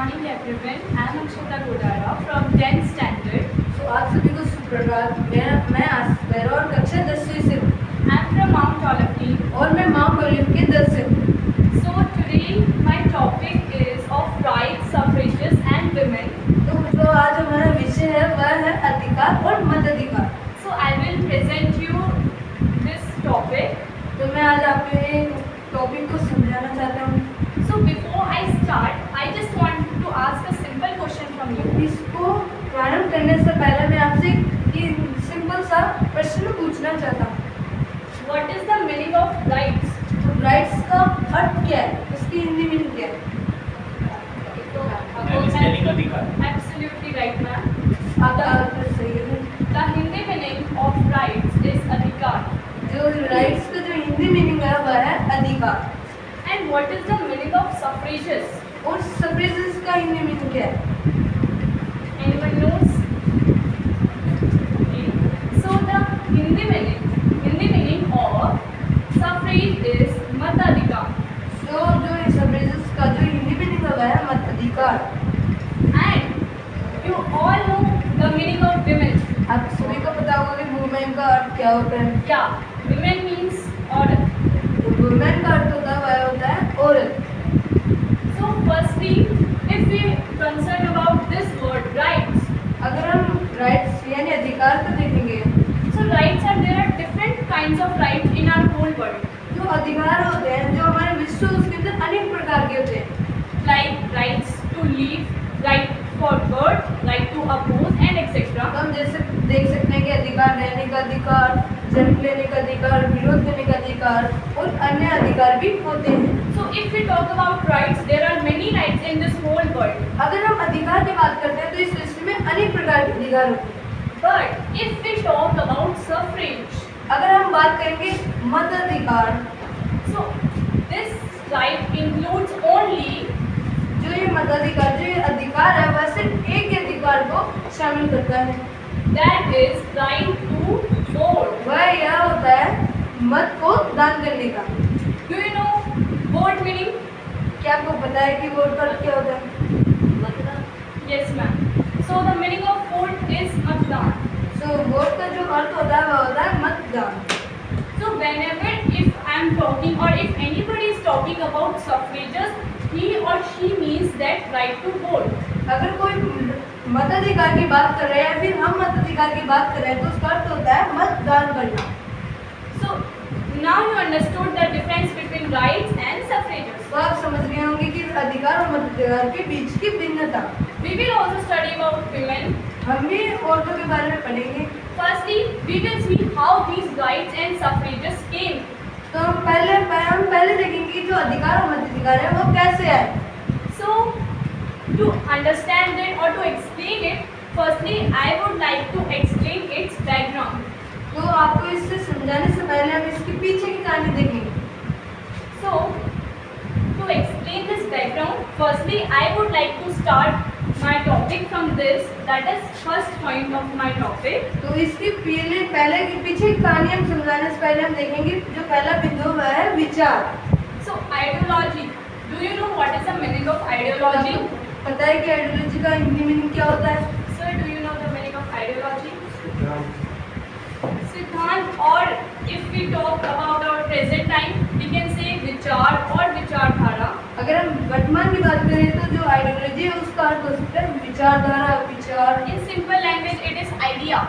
morning everyone. I am Akshita Godara from 10th standard. तो आप सभी को सुप्रभात। मैं आसफेर और कक्षा 10वीं से हूँ I am from Mount Olive. और मैं माउंट ऑलिव के 10 से हूँ। So today my topic is of rights, suffrages and women. तो जो आज हमारा विषय है वह है अधिकार और मताधिकार। So I will present you this topic. तो मैं आज आपको एक टॉपिक को समझाना चाहता हूँ। So before I start, I just want to ask a simple question from you. इसको प्रारंभ करने से पहले मैं आपसे एक सिंपल सा प्रश्न पूछना चाहता हूँ। What is the meaning of rights? तो राइट्स का अर्थ क्या है, इसकी हिंदी मीनिंग क्या है? अधिकार। Absolutely right, ma'am. आपका उत्तर सही है। The Hindi meaning of rights is अधिकार. जो राइट्स का जो हिंदी मीनिंग है वह है अधिकार। And what is the meaning of suffrages? और सफ्रेजेस का हिंदी मीनिंग क्या है? Anyone knows? Okay. So the Hindi meaning of suffrage is matadhikar. जो सफ्रेजेस का जो हिंदी मीनिंग है वह है मताधिकार। And you all know the meaning of women. आप सभी को पता होगा कि वुमेन का अर्थ क्या होता है। क्या? Women means औरत. वुमेन का अर्थ होता है वह होता है औरत। So firstly, if we concern about this word rights, अगर हम राइट्स यानी अधिकार को देखेंगे, so rights there are different kinds of rights in our whole world. जो अधिकार होते हैं जो हमारे विश्व उसके अंदर अनेक प्रकार के होते हैं। Like rights to live, right for birth, right to oppose and etc. हम जैसे देख सकते हैं कि अधिकार रहने का अधिकार, जन्म लेने का अधिकार, विरोध करने का अधिकार और अन्य अधिकार भी होते हैं। So if we talk about rights, there are many rights in this whole world. अगर हम अधिकार की बात करते हैं तो इस विश्व में अनेक प्रकार के अधिकार होते हैं। But if we talk about suffrage, अगर हम बात करेंगे मताधिकार, so this right includes only जो ये मताधिकार जो ये अधिकार है वह सिर्फ एक ही अधिकार को शामिल करता है। that is right to vote. वह यह होता है मत को दान करने का। Do you know vote meaning? क्या आपको पता है कि वोट का अर्थ क्या होता है? Yes, ma'am. So the meaning of vote is matdan. तो वोट का जो अर्थ होता है वह होता है मतदान। So whenever if I am talking or if anybody is talking about suffrages, he or she means that right to vote. अगर कोई मताधिकार की बात कर रहे हैं या फिर हम मताधिकार की बात कर रहे हैं तो उसका अर्थ होता है मतदान करना। So now you understood the difference between rights and suffrages. तो आप समझ गए होंगे कि अधिकार और मताधिकार के बीच की भिन्नता। We will also study about women. हम भी औरतों के बारे में पढ़ेंगे। Firstly, we will see how these rights and suffrages came. तो हम पहले देखेंगे कि जो अधिकार और मताधिकार है वो कैसे आए। So to understand it or to explain it, firstly I would like to explain its background. तो आपको इससे समझाने से पहले हम इसके पीछे की कहानी देखेंगे। So to explain this background, firstly I would like to start my topic from this, that is first point of my topic. तो इसकी पहले की पीछे की कहानी हम समझाने से पहले हम देखेंगे जो पहला बिंदु वह है विचार। So ideology. Do you know what is the meaning of ideology? पता है कि आइडियोलॉजी का हिंदी मीनिंग क्या होता है? Sir, do you know the meaning of ideology? सिद्धांत, और if we talk about our present time, we can say विचार और विचारधारा. अगर हम वर्तमान की बात करें तो जो आइडियोलॉजी है उसका अर्थ हो सकता है विचारधारा, विचार। In simple language, it is idea.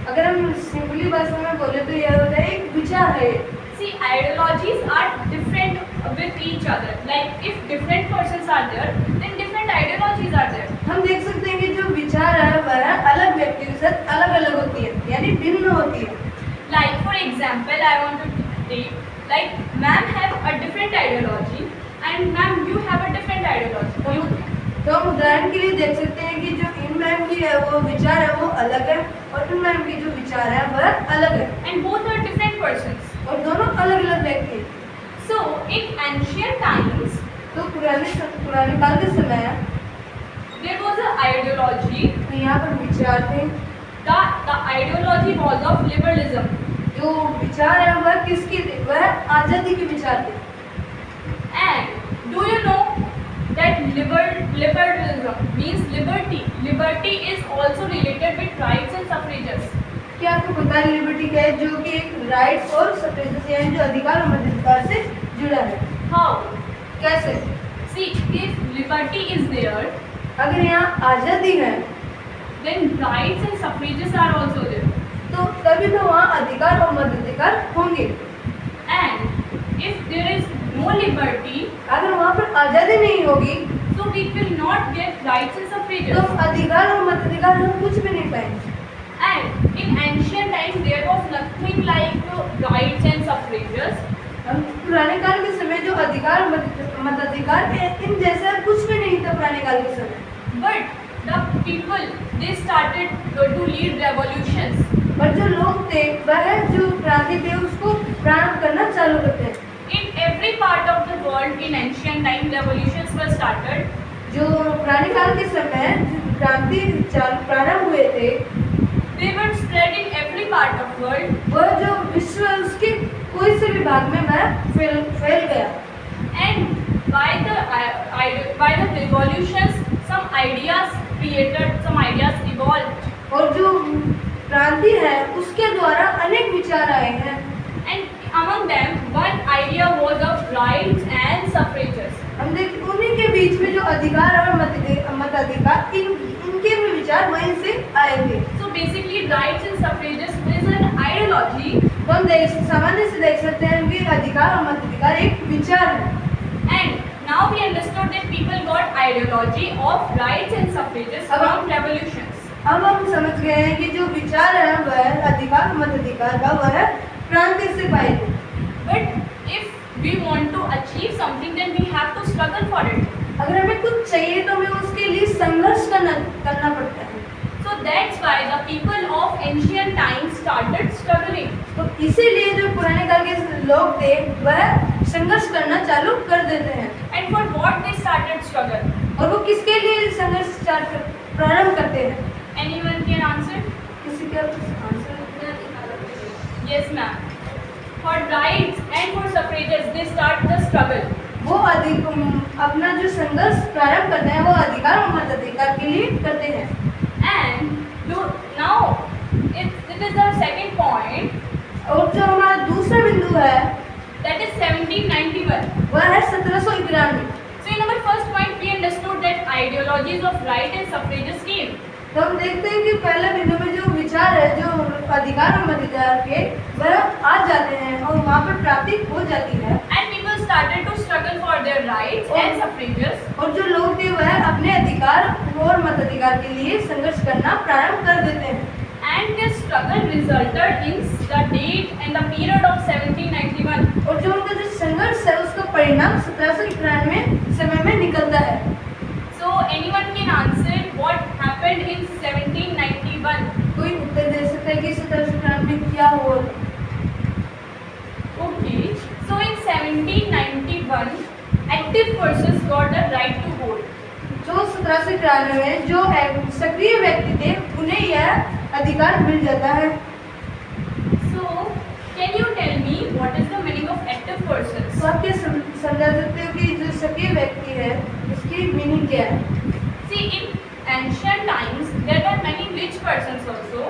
अगर हम सिंपली भाषा में बोले तो यह होता है एक विचार है। See, ideologies are different with each other. Like if different persons are there, then different ideologies are there. हम देख सकते हैं कि जो विचार है वह अलग व्यक्ति के साथ अलग अलग होती है, यानी भिन्न होती है। Like for example, I want to take, like ma'am have a different ideology and ma'am you have a different ideology. तो हम उदाहरण के लिए देख सकते हैं कि जो इन मैम की है वो विचार है वो अलग है और इन मैम की जो विचार है वह अलग है And both are different persons. और दोनों अलग अलग व्यक्ति हैं। So in ancient times, तो पुराने काल के समय there was a ideology. तो यहाँ पर विचार थे। The ideology was of liberalism. जो विचार है वह किसके थे? वह आज़ादी के विचार थे। And do you know that liberalism liberty. Liberty is also related with rights and suffrages. क्या आपको पता है लिबर्टी क्या है, जो कि एक राइट्स और सफरेजेस यानी जो अधिकार और मताधिकार से जुड़ा है? How? कैसे? See, if liberty is there, अगर यहाँ आज़ादी है then rights and suffrages are also there. तो तभी तो वहाँ अधिकार और मताधिकार होंगे। And if there is no liberty, अगर वहाँ पर आज़ादी नहीं होगी so we will not get rights and तो suffrages. हम अधिकार और मताधिकार हम कुछ भी नहीं पाएंगे। And in ancient times there was nothing like rights and suffrages. हम पुराने काल के समय जो अधिकार और मताधिकार थे इन जैसा कुछ भी नहीं था पुराने काल के समय। But the people, they started to lead revolutions. पर जो लोग थे वह जो क्रांति थे उसको प्रारंभ करना चालू करते हैं। In every part of the world in ancient time revolutions were started. जो पुराने काल के समय जो क्रांति प्रारंभ हुए थे They were spread in every part of world. वह जो विश्व है उसके कोई से भी भाग में वह फैल गया। And by the revolutions, some ideas created, some ideas evolved. और जो क्रांति है उसके द्वारा अनेक विचार आए हैं। And among them, one idea was of rights and suffrages. हम देखते उन्हीं के बीच में जो अधिकार और मताधिकार इनके भी विचार वहीं से आए थे। So basically, rights and suffrages is an ideology. तो हम सामान्य से देख सकते हैं कि अधिकार और मताधिकार एक विचार है। And now we understood that people got ideology of rights and suffrages from revolutions. अब हम समझ गए हैं कि जो विचार है वह अधिकार और मताधिकार का वह क्रांति से पाए थे। But if we want to achieve something, then we have to struggle for it. अगर हमें कुछ चाहिए तो हमें उसके लिए संघर्ष करना पड़ता है। So that's why the people of ancient times started struggling. तो इसीलिए जो पुराने काल के लोग थे वह संघर्ष करना चालू कर देते हैं। And for what they started struggle? और वो किसके लिए संघर्ष प्रारंभ करते हैं? Anyone can answer? किसी का answer? Yes, ma'am. For rights and for suffrages, they start the struggle. वो अपना जो संघर्ष प्रारंभ करते हैं वो अधिकार और मताधिकार के लिए करते हैं। And now it is the second point. और जो हमारा दूसरा बिंदु है That is 1791. वह है 1791। So in our first point, we understood that ideologies of right and suffrages came. तो हम देखते हैं कि पहले बिंदु में जो विचार है जो अधिकार और मताधिकार के वह आ जाते हैं और वहाँ पर प्राप्ति हो जाती है। And people started to struggle for their rights and suffrages. और जो लोग थे वह अपने अधिकार और मताधिकार के लिए संघर्ष करना प्रारंभ कर देते हैं। And this struggle resulted in the date and the period of 1791. और जो उनका जो संघर्ष है उसका परिणाम 1791 समय में निकलता है। So anyone can answer what happened in 1791? कोई उत्तर दे सकता है कि 1791 में क्या हुआ? Okay. So in 1791, active persons got the right to vote. जो 1791 में जो सक्रिय व्यक्ति थे उन्हें यह अधिकार मिल जाता है। So can you tell me what is the meaning of active persons? तो आप क्या समझा सकते हो कि जो सक्रिय व्यक्ति है उसकी मीनिंग क्या है? See, in ancient times there were many rich persons also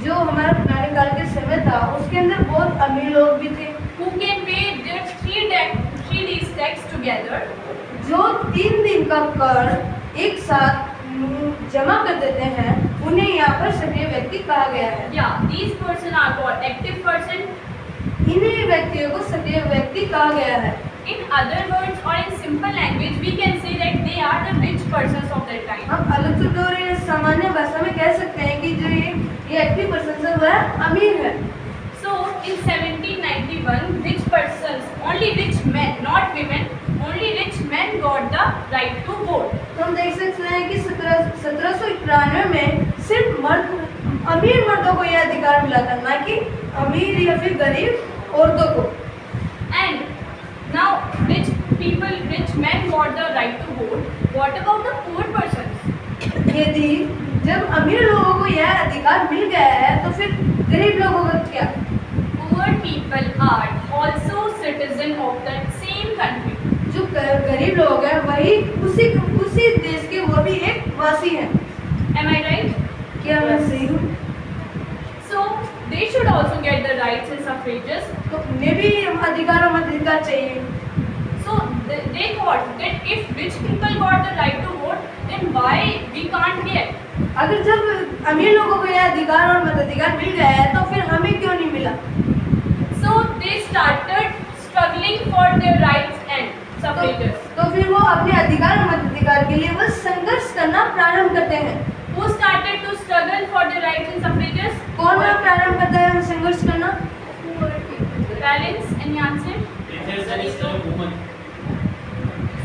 जो हमारा पुराने काल के समय था उसके अंदर बहुत अमीर लोग भी थे who can pay their 3 days tax together. जो 3 दिन का कर एक साथ जमा कर देते हैं उन्हें यहाँ पर सक्रिय व्यक्ति कहा गया है। Yeah, these person are called active person. इन्हीं व्यक्तियों को सक्रिय व्यक्ति कहा गया है। In other words or in simple language, we can say that they are the rich persons of that time. हम अलग शब्दों और सामान्य भाषा में कह सकते हैं कि जो ये एक्टिव पर्सन है वह अमीर है। So in 1791, rich persons, only rich men, not women, only rich men got the right to vote. तो हम देख सकते हैं कि 1791 में सिर्फ अमीर मर्दों को यह अधिकार मिला था, ना कि अमीर या फिर गरीब औरतों को। And now rich people, rich men got the right to vote. What about the poor persons? यदि जब अमीर लोगों को यह अधिकार मिल गया है तो फिर गरीब लोगों का क्या? Poor people are also citizen of that same country. जो गरीब लोग हैं वही उसी देश के वो भी एक वासी हैं। क्या मैं सही हूँ? So they should also get the rights and suffrages. तो उन्हें भी अधिकार और मताधिकार चाहिए। So they thought that if rich people got the right to vote, then why we can't get? अगर जब अमीर लोगों को यह अधिकार और मताधिकार मिल गया है तो फिर हमें क्यों नहीं मिला? So they started struggling for their rights and suffrages. तो फिर वो अपने अधिकार और मताधिकार के लिए वो संघर्ष करना प्रारंभ करते हैं। Who started to struggle for their rights and suffrages? कौन प्रारंभ करता है संघर्ष करना? Parents, any answer? It is the woman.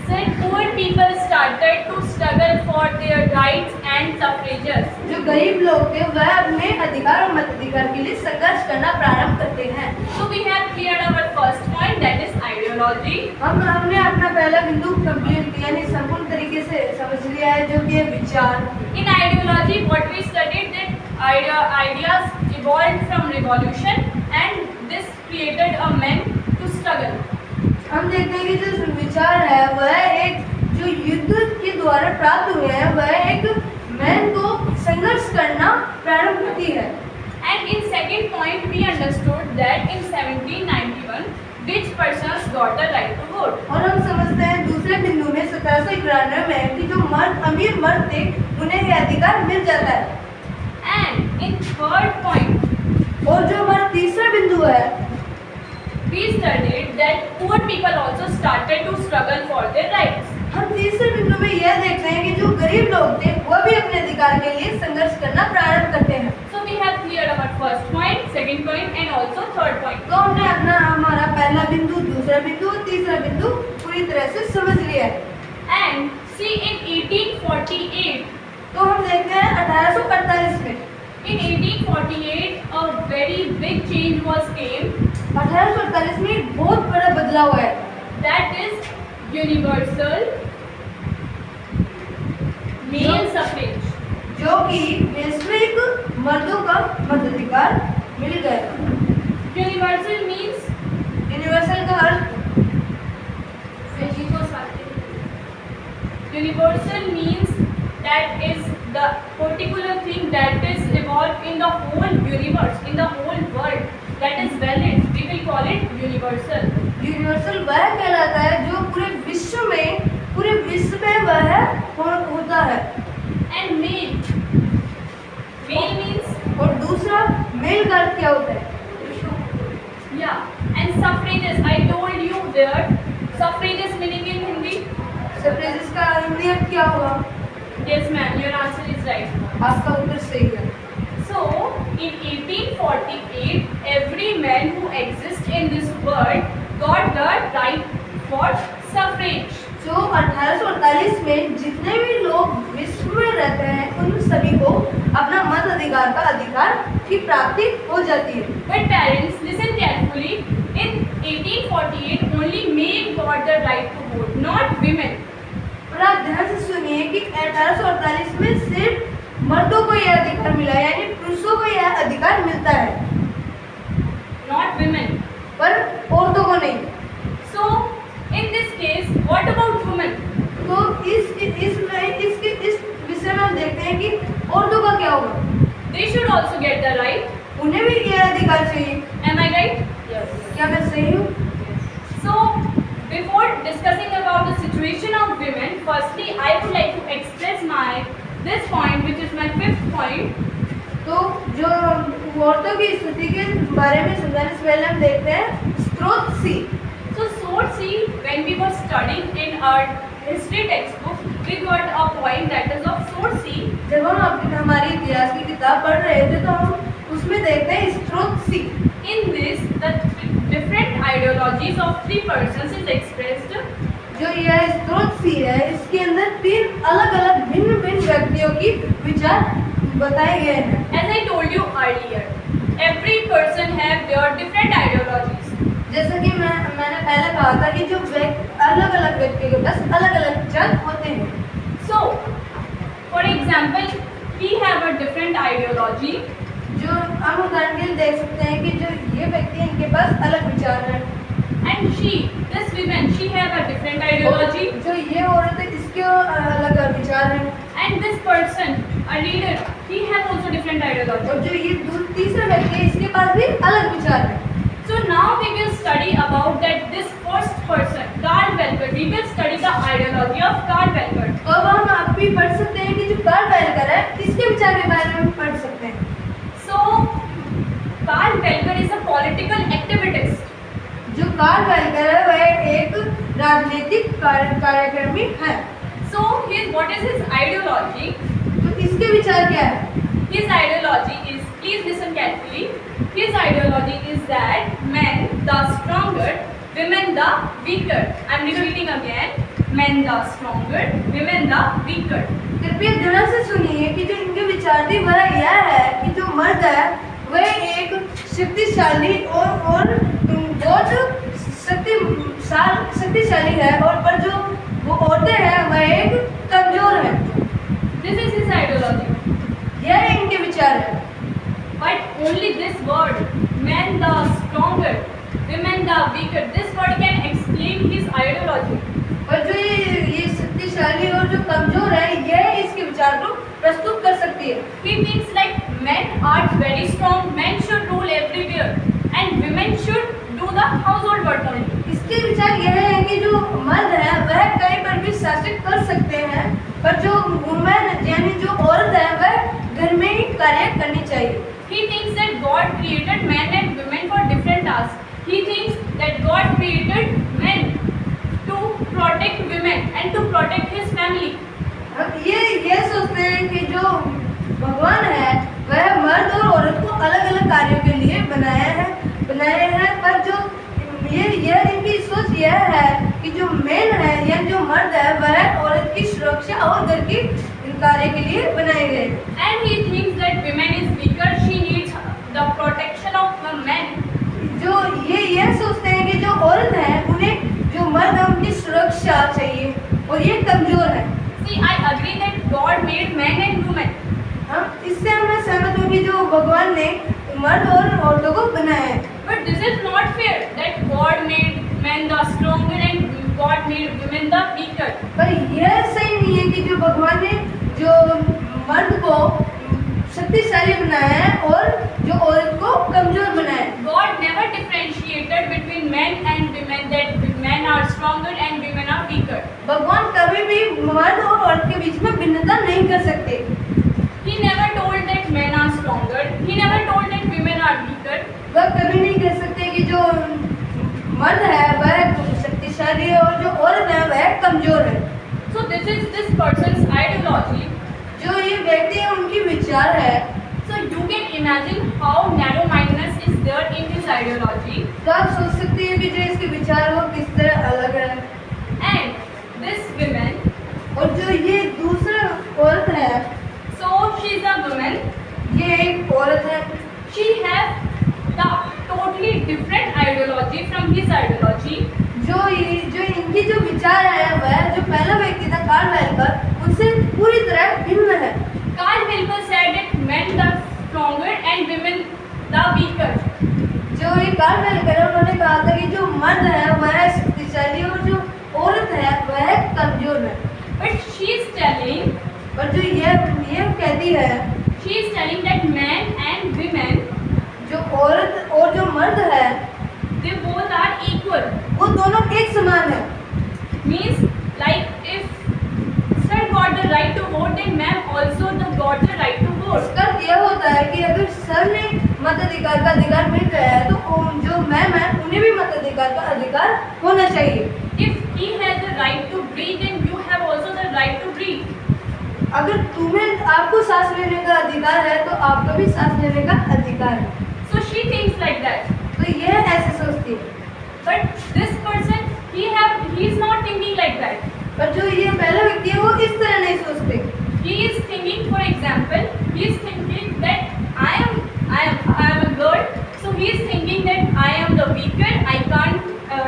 Sir, poor people started to struggle for their rights and suffrages. जो गरीब लोग थे वह अपने अधिकार और मताधिकार के लिए संघर्ष करना प्रारंभ करते हैं। So we have cleared our first point, that is ideology. हमने अपना पहला बिंदु कंप्लीट किया, यानी संपूर्ण तरीके से समझ लिया है, जो कि है विचार। In ideology, what we studied that ideas evolved from revolution, and this created a man to struggle. हम देखते हैं कि जो विचार है वह एक जो युद्ध के द्वारा प्राप्त हुए हैं वह एक मैन को संघर्ष करना प्रारंभ करती है। And in second point, we understood that in 1791, which persons got the right to vote. और हम समझते हैं दूसरे बिंदु में 1791 में कि जो मर्द अमीर मर्द थे उन्हें यह अधिकार मिल जाता है। And in third point, और जो हमारा तीसरा बिंदु है we studied that poor people also started to struggle for their rights. हम तीसरे बिंदु में यह देखते हैं कि जो गरीब लोग थे वह भी अपने अधिकार के लिए संघर्ष करना प्रारंभ करते हैं। So we have cleared our first point, second point, and also third point. तो हमने अपना हमारा पहला बिंदु, दूसरा बिंदु और तीसरा बिंदु पूरी तरह से समझ लिया है। And see, in 1848, तो हम देखते हैं 1848 में in 1848, a very big change was came. 1848 में एक बहुत बड़ा बदलाव है, That is universal male suffrage. जो कि वैश्विक मर्दों का मताधिकार मिल गया। Universal means यूनिवर्सल का अर्थ universal means that is the particular thing that is evolved in the whole universe, in the whole world, that is valid. We will call it universal. Universal वह कहलाता है जो पूरे विश्व में वह होता है। And male means और दूसरा मेल का अर्थ क्या होता है? yeah. And suffrages, I told you that suffrages meaning in Hindi. सफ्रेजिस का हिंदी अर्थ क्या होगा? Yes, ma'am. Your answer is right. आपका उत्तर सही है। So, in 1848, every man who exists in this world got the right for suffrage. जो 1848 में जितने भी लोग विश्व में रहते हैं उन सभी को अपना मत अधिकार का अधिकार की प्राप्ति हो जाती है। But parents, listen carefully. In 1848, only men got the right to vote, not women. और आप ध्यान से सुनिए कि 1848 में सिर्फ मर्दों को यह अधिकार मिला, यानी पुरुषों को यह अधिकार मिलता है, Not women. पर औरतों को नहीं। So, in this case, what about women? तो इस विषय में हम देखते हैं कि औरतों का क्या होगा। They should also get the right. उन्हें भी यह अधिकार चाहिए। Am I right? क्या मैं सही हूँ? So, before discussing about the situation of women, firstly, I would like to express this point, which is my fifth point. तो जो औरतों की स्थिति के बारे में समझाने से पहले हम देखते हैं स्रोत सी। So, source C, when we were studying in our history textbook, we got a point that is of source C. जब हम हमारी इतिहास की किताब पढ़ रहे थे तो हम उसमें देखते हैं स्रोत सी। In this, the different ideologies of three persons is expressed. जो यह स्रोत सी है इसके अंदर तीन अलग अलग भिन्न भिन्न व्यक्तियों की विचार बताए गए हैं। As I told you earlier, every person have their different ideologies. जैसा कि मैंने पहले कहा था कि जो अलग अलग व्यक्तियों के पास अलग अलग विचार होते हैं। So, for example, we have a different ideology. जो हम उदाहरण के लिए देख सकते हैं कि जो ये व्यक्ति हैं इनके पास अलग विचार हैं। And this woman, she have a different ideology. जो ये औरत है इसके अलग विचार हैं। And this person, a leader, he have also different ideology. और जो ये तीसरा व्यक्ति है इसके पास भी अलग विचार है। So now we will study about that this first person, Karl Welker. We will study the ideology of Karl Welker. तो अब हम आप भी पढ़ सकते हैं कि जो कार्ल वेलकर है इसके विचार के बारे में पढ़ सकते हैं। So Karl Welker is a political activist. जो कार्ल वेलकर है वह एक राजनीतिक कार्यक्रमी है। So what is his ideology? तो इसके विचार क्या है? His ideology is, please listen carefully. His ideology is that men the stronger, women the weaker. I am repeating again. Men the stronger, women the weaker. कृपया ध्यान से सुनिए कि जो इनके विचार थी वह यह है कि जो मर्द है वह एक शक्तिशाली और बहुत शक्तिशाली है और पर जो वो औरतें हैं वह एक कमजोर है। This is his ideology. यह इनके विचार है। But only this word, men the stronger, women the weaker, this word can explain his ideology. और जो ये शक्तिशाली और जो कमजोर है यह इसके विचार को प्रस्तुत कर सकती है। He thinks like men are very strong, men should rule everywhere and women should do the household work only. इसके विचार यह है कि जो मर्द है वह कहीं पर भी शासित कर सकते हैं पर जो वुमेन यानी जो औरत है वह घर में ही कार्य करनी चाहिए। He thinks that God created men and women for different tasks. He thinks that God created men to protect women and to protect his family. हम ये सोचते हैं कि जो भगवान है वह मर्द और औरत को अलग अलग कार्यों के लिए बनाए हैं पर जो ये इनकी सोच यह है कि जो मेन है या जो मर्द है वह औरत की सुरक्षा और घर की कार्य के लिए बनाए गए। And he thinks that women is weaker, she needs the protection of a man. जो ये सोचते हैं कि जो औरत है उन्हें जो मर्द है उनकी सुरक्षा चाहिए और ये कमजोर है। See, I agree that God made men and women. इससे मैं सहमत हूँ कि जो भगवान ने मर्द और औरतों को बनाया है। But this is not fair that God made men the stronger and God made women the weaker. पर यह सही नहीं है कि जो भगवान ने जो मर्द को शक्तिशाली बनाया है और जो औरत को कमजोर बनाया है। God never differentiated between men and women that men are stronger and women are weaker. भगवान कभी भी मर्द और औरत के बीच में भिन्नता नहीं कर सकते। He never told that men are stronger. He never told that women are weaker. वह कभी नहीं कह सकते कि जो मर्द है वह शक्तिशाली है और जो औरत है वह कमजोर है। So this is this person's ideology. जो ये व्यक्ति है उनकी विचार है। So you can imagine how narrow-mindedness is there in his ideology. तो आप सोच सकते हैं कि जो इसके विचार वो किस तरह अलग है। And this woman, और जो ये दूसरा औरत है so she is a woman. ये एक औरत है। She has the totally different ideology from his ideology. जो इनकी जो विचार है वह जो पहला व्यक्ति था कार्ल वेलकर उनसे पूरी तरह भिन्न है। Karl Welker said that men the stronger and women the weaker. जो ये कार्ल वेलकर है उन्होंने कहा था कि जो मर्द है वह शक्तिशाली और जो औरत है वह कमजोर है। But she is telling, और जो ये कहती है she is telling that men and women, जो औरत और जो मर्द है they both are equal. वो दोनों एक समान है। Means like if sir got the right to vote, then ma'am also got the right to vote. इसका यह होता है कि अगर सर ने मताधिकार का अधिकार मिल गया है तो जो मैम है उन्हें भी मताधिकार का अधिकार होना चाहिए। If he has the right to breathe, then you have also the right to breathe. अगर आपको सांस लेने का अधिकार है तो आपका भी सांस लेने का अधिकार है। So she thinks like that. तो यह ऐसे सोचती है। But this person, he is not thinking like that. पर जो ये पहला व्यक्ति है वो इस तरह नहीं सोचते। He is thinking, for example, he is thinking that I am a girl, so he is thinking that I am the weaker, I can't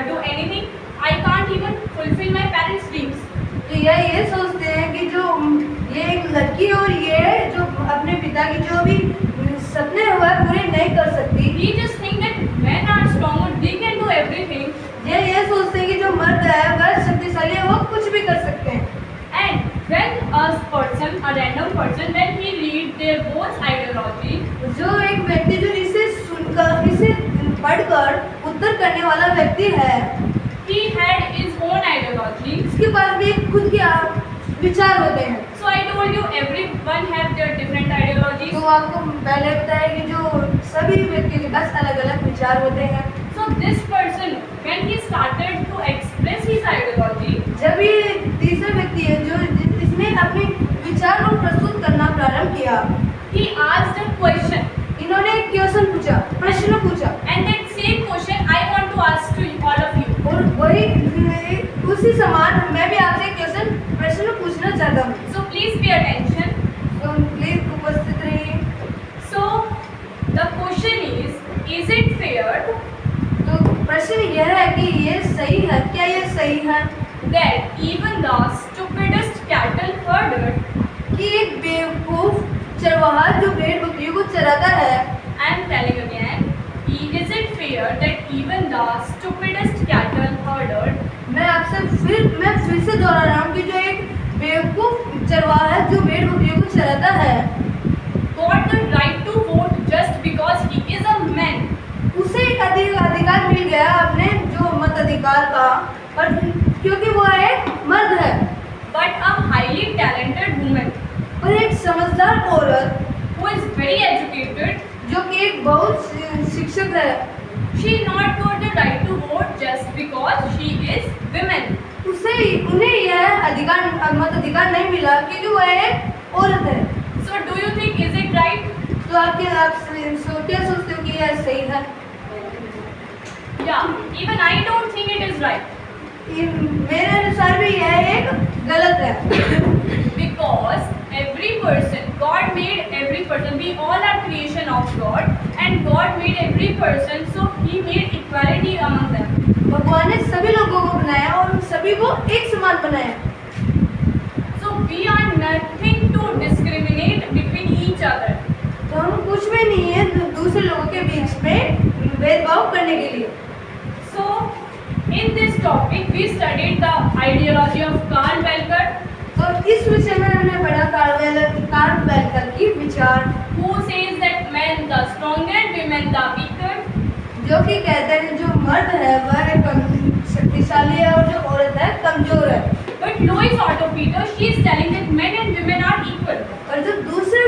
do anything, I can't even fulfill my parents' dreams. तो ये सोचते हैं कि जो ये एक लड़की और ये जो अपने पिता की जो भी सपने हुआ पूरे नहीं कर सकती। He just think that men are stronger, they can do everything. ये सोचते हैं कि जो मर्द है वह शक्तिशाली है वो कुछ भी कर सकते हैं। And when a person a random person, when he read their both ideology, जो एक व्यक्ति जो इसे सुनकर इसे पढ़कर उत्तर करने वाला व्यक्ति है, he had his own ideology. इसके पास भी खुद के विचार होते हैं। So I told you everyone have their different ideologies. तो आपको पहले बताया कि जो सभी व्यक्तियों के पास अलग अलग विचार होते हैं। So this person, when he started to express his ideology, जब ये तीसरा व्यक्ति है जो इसने अपने विचार को प्रस्तुत करना प्रारंभ किया, he asked a question, इन्होंने एक क्वेश्चन पूछा, प्रश्न पूछा, and that same question I want to ask to all of you. और वही उसी समान मैं भी आपसे क्वेश्चन प्रश्न पूछना चाहता हूँ। So please pay attention. तो प्लीज उपस्थित रहिए। So the question is it fair तो प्रश्न यह है कि ये सही है, क्या ये सही है that even the stupidest cattle herder, कि एक बेवकूफ चरवाहा जो भेड़ बकरियों को चराता है, I am telling again, is it fair that even the stupidest cattle herder मैं फिर से दोहरा रहा हूँ कि जो एक बेवकूफ चरवाहा है जो भेड़ बकरियों को चराता है, got the right to vote just because he is a man? उसे एक अधिकार मिल गया अपने जो मताधिकार का, और क्योंकि वो एक मर्द है, But a highly talented woman और एक समझदार औरत who is very educated, जो कि एक बहुत शिक्षक है, she not got the right to vote just because she is woman. उन्हें यह मताधिकार नहीं मिला क्योंकि वह एक औरत है। So do you think is it right? तो आप क्या सोचते हो कि यह सही है? Yeah, even I don't think it is right. मेरे अनुसार भी यह एक गलत है, Because every person, God made every person, we all are creation of God, and God made every person, so He made equality among them. भगवान ने सभी लोगों को बनाया और उन सभी को एक समान बनाया। So we are nothing to discriminate between each other. तो हम कुछ भी नहीं है दूसरे लोगों के बीच में भेदभाव करने के लिए। So in this topic, we studied the ideology of Karl Welker, तो इस विषय में हमने पढ़ा कार्ल वेलकर की विचार, who says that men the stronger, women the weaker. जो कि कहते हैं जो मर्द है वह कम शक्तिशाली है और जो औरत है कमजोर है। But Lois Otto Peter, she is telling that men and women are equal. और जो दूसरे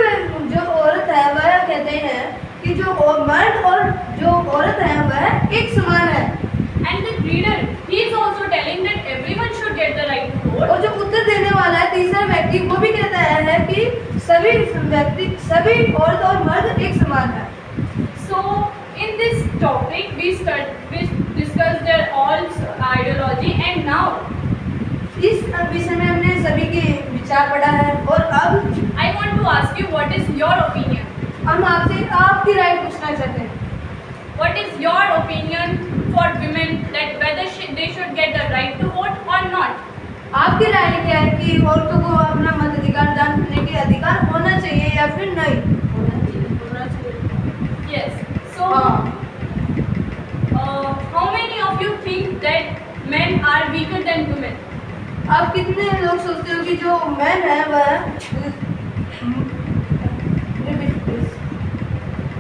जो औरत है वह कहते हैं कि जो मर्द और जो औरत है वह एक समान है। And the reader, he is also telling that everyone should get the right to vote. और जो उत्तर देने वाला है तीसरा व्यक्ति वो भी कहता है कि सभी औरत और मर्द एक समान है। So in this topic, we discussed their all ideology, and now इस विषय में हमने सभी के विचार पढ़ा है और अब I want to ask you, what is your opinion? हम आपसे आपकी राय पूछना चाहते हैं। What is your opinion for women that whether they should get the right to vote or not? आपकी राय क्या है कि औरतों को अपना मताधिकार दान करने के अधिकार होना चाहिए या फिर नहीं? Yes. So, how many of you think that men are weaker than women? आप कितने लोग सोचते हो कि जो मैन है वह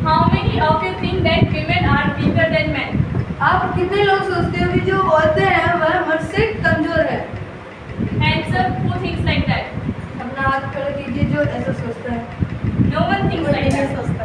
How many of you think that women are weaker than men? आप कितने लोग सोचते हो कि जो औरतें हैं वह मर्द से कमजोर है? Hands up, who thinks like that? अपना हाथ खड़ा कीजिए जो ऐसा सोचता है। No one thinks like that.